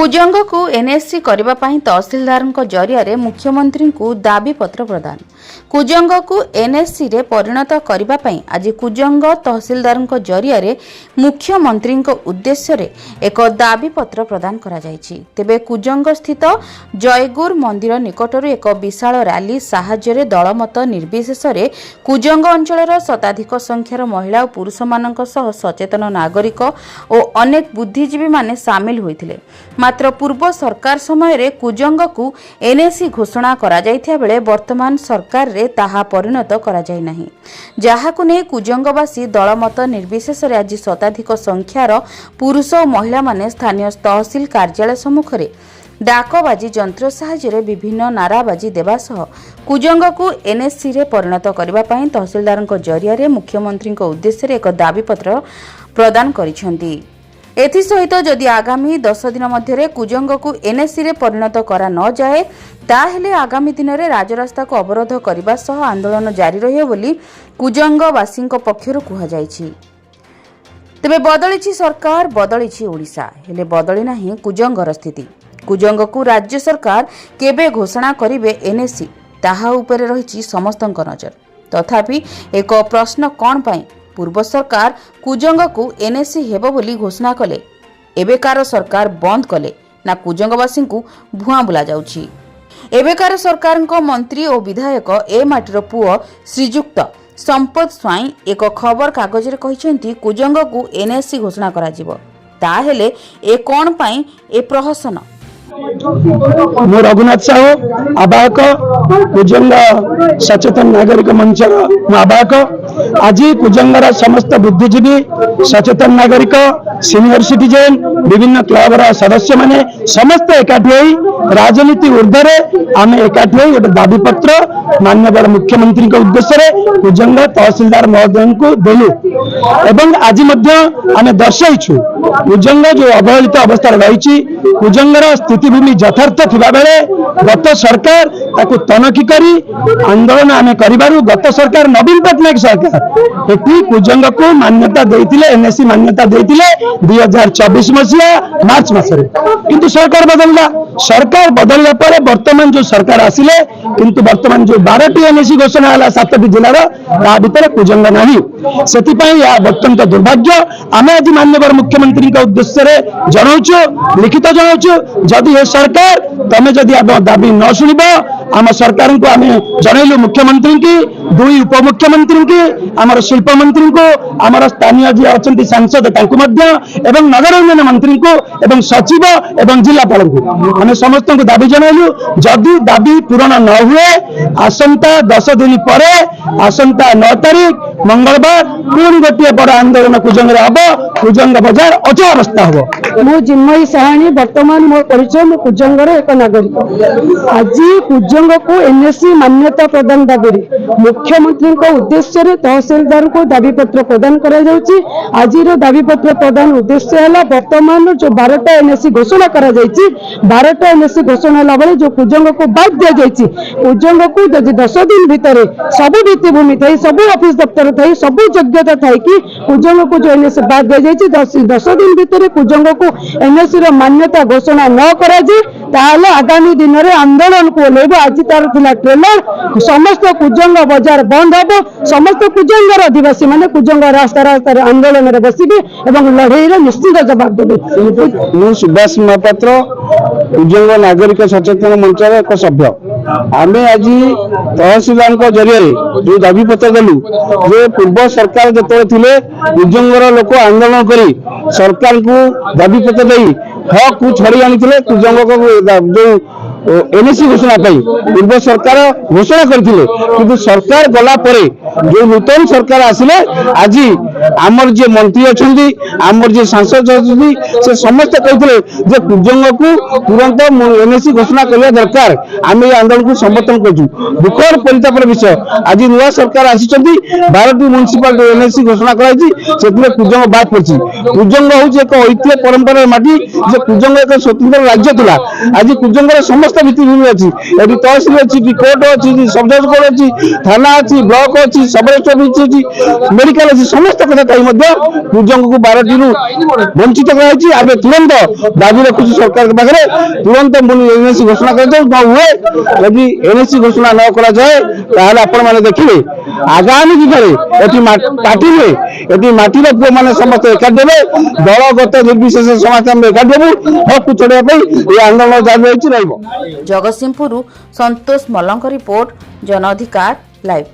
कुजंग को एनएससी करबा पई तहसीलदार जरिया मुख्यमंत्री को दाबी पत्र प्रदान। कुजंग को एनएससी रे परिणत करबा पई आज कुजंग तहसीलदार जरिया मुख्यमंत्री उद्देश्य रे एक दाबी पत्र प्रदान करा जायछि। तेबे कुजंग स्थित जयगुर मंदिर निकटरू एक विशाल रैली साहाय्य दलमत निर्विशेष रे कुजंग अंचलर शताधिक संख्यार महिला और पुरुष मानक सह सचेतन नागरिक और अनेक बुद्धिजीवी माने सामिल होइथिले। मात्र पूर्व सरकार समय रे कुजंग को एनएससी घोषणा करा जायथिया बेले वर्तमान सरकार रे ताहा परिणत करा जाय नाही, जाहाकु ने कुजंगवासी दलमत निर्विशेष रे आज शताधिक संख्यार पुरुष और महिला माने स्थानीय तहसील कार्यालय सम्मुख रे डाकबाजी जंत्र साहाय्य विभिन्न नाराबाजी देवा सह कुजंग को एनएससी रे परिणत करबा पई तहसीलदार जरिया मुख्यमंत्री उद्देश्य रे एक दाबी पत्र प्रदान करिसेंती। एथि सहित जदि आगामी 10 दिन मध्य कुजंग को एनएससी रे परिणत करा न जाए ताहेले आगामी दिन में राजरास्ता को अवरोध करने सह आंदोलन जारी रहियो बोली कुजंगवासी पक्षरु कुहा जायछि। तेबे बदलिछि सरकार, बदलिछि ओडिशा, हेले बदली नाही कुजंगर स्थिति। कुजंग को राज्य सरकार केबे घोषणा करिवे एनएससी ताहा उपरे रहिछि समस्तक नजर। तथापि एक प्रश्न कोन पई पूर्व सरकार कुजंग को एनएससी हेबो बोली घोषणा कले, एबेकार सरकार बंद कले ना कुजंगवासी को भुआ बुला जाउछि। एबेकार सरकार मंत्री और विधायक ए माटीर पुओ श्रीजुक्त संपत स्वाई एक खबर कागज रे कहिसेंती कुजंग को एनएससी घोषणा करा जिवो, ताहेले ए कोन पई ए प्रहसन। मो रघुनाथ साहू आवाहक कुजंग सचेतन नागरिक मंचर आवाहक। आज कुजंगर समस्त बुद्धिजीवी सचेतन नागरिक सीनियर सिटीजेन विभिन्न क्लबर सदस्य माने समस्त एकाठी होई राजनीति ऊर्ध्वे आम एकाठी होई गोटे दाबी पत्र माननीय मुख्यमंत्री उद्देश्य रे कुजंग तहसीलदार महोदय को देलु एवं आज आम दर्शाइछु कुजंग जो अवहेलित अवस्था रही कुजंगर स्थितिभूमि यथार्थ थिबा बेले गत सरकार ताकू तनखी करी आंदोलन आमे करिबारु गत सरकार नवीन पटनायक सरकार एटी कुजंग को मान्यता देइतिले, एनएससी मान्यता देइतिले 2024 मसिया मार्च मासरे। किंतु सरकार बदलला, सरकार बदलला पर वर्तमान जो सरकार आसिले किंतु वर्तमान जो 12टी एनएससी घोषणा हला 7टी जिल्लार ता भितर कुजंग नाही। सेति पई या अत्यंत दुर्भाग्य। आमे आज माननीय मुख्यमंत्री का उद्देश्य रे जणाउछु, लिखित जणाउछु जदि ये सरकार तमे जदि आप दाबी न सुनिब आम सरकार को आम जनइलु मुख्यमंत्री की, 2 उपमुख्यमंत्री की, आमर शिल्प मंत्री को, आमर स्थानीय जी अच्छा सांसद एवं नगर उन्नयन मंत्री को एवं सचिव एवं जिलापाल को आम समस्त को दाबी जनइलु। जदि दाबी पूरण न हुए आसंता 10 दिन पर आसंता 9 तारीख मंगलवार पुणी गोटे बड़ आंदोलन कुजंग हम, कुजंग बजार अचल अवस्था हम। मु जिन्मयी साहानी वर्तमान मो परिचय मु कुजंगर एक नागरिक। आज कुजंग को एनएससी मान्यता प्रदान दाबी मुख्यमंत्री उद्देश्य रे तहसीलदार को दाबी पत्र प्रदान करा जाउछि। आज दाबी पत्र प्रदान उद्देश्य है वर्तमान जो 12टा एनएससी घोषणा करा जाइछि, 12टा एनएससी घोषणा होला बेले जो कुजंग को बाद दिया जाइछि, कुजंग को यदि 10 दिन भितर सब भित्तिभूमि थाई, सब ऑफिस दफ्तर थाई, सब योग्यता थाई कि कुजंग को जो एनएससी बाद दिया जाइछि 10 दिन भितर कुजंग को एनएससी रो मान्यता घोषणा न करा जाए ताहले आगामी दिन में आंदोलन को ओल्लैब। आज तार थिला ट्रेलर समस्त कुजंग बाजार बंद हो, समस्त कुजंगर आदिवासी माने कुजंग रास्ता रास्ता आंदोलन रे बसिबे एवं लड़ाई निश्चित जवाब देबे। मु सुभाष महापात्र कुजंग नागरिक सचेतन मंचर एक सभ्य। आम आज तहसीलदार जरिए जो दाबी पत्र देलु जो पूर्व सरकार जो थे कुजंगर लोक आंदोलन करी सरकार को दाबी पत्र दे हक को छड़ी आनी कुजंग को जो एनएससी घोषणा पूर्व सरकार घोषणा करथिले किंतु सरकार गला परे जो नूतन सरकार आसिले आज आमर जे मंत्री अछंती आमर जे सांसद अछंती से समस्त कहथिले जे कुजंग को तुरंत एनएससी घोषणा करबा दरकार। आमे ये आंदोलन को समर्थन करछु। दुखर परितापर विषय आज नुआ सरकार आसीचंती 12टी म्युनिसिपालिटी एनएससी घोषणा कराइछि सेतिले कुजंग बाद पड़छि। कुजंग होउछि एक ऐतिह्य परंपरा माटी जे कुजंग एक स्वतंत्र राज्य थिला। आज कुजंगर समस्त समस्त भित्तिभूमि अच्छी ये तहसिल अच्छी कि कोर्ट अच्छी सब जज कोर्ट अच्छी थाना अच्छी ब्लॉक अच्छी सब अच्छी मेडिकल अच्छी समस्त कथा कही कुजंग को 12टी वंचित कर तुरंत दाबी रखुची सरकार के पाखे तुरंत एनएससी घोषणा कर हुए यदि एनएससी घोषणा न करा जाए ताहले आपण माने देखिए आगामी दिन में पार्टी में ये माटीर पुओ मैंने समस्त एकाठ देवे दलगत निर्विशेष समाधान एकाठ देवु हक चढ़ाई ये आंदोलन जारी रही। जगतसिंहपुर संतोष मल्लଙ୍କ रिपोर्ट जन अधिकार लाइव।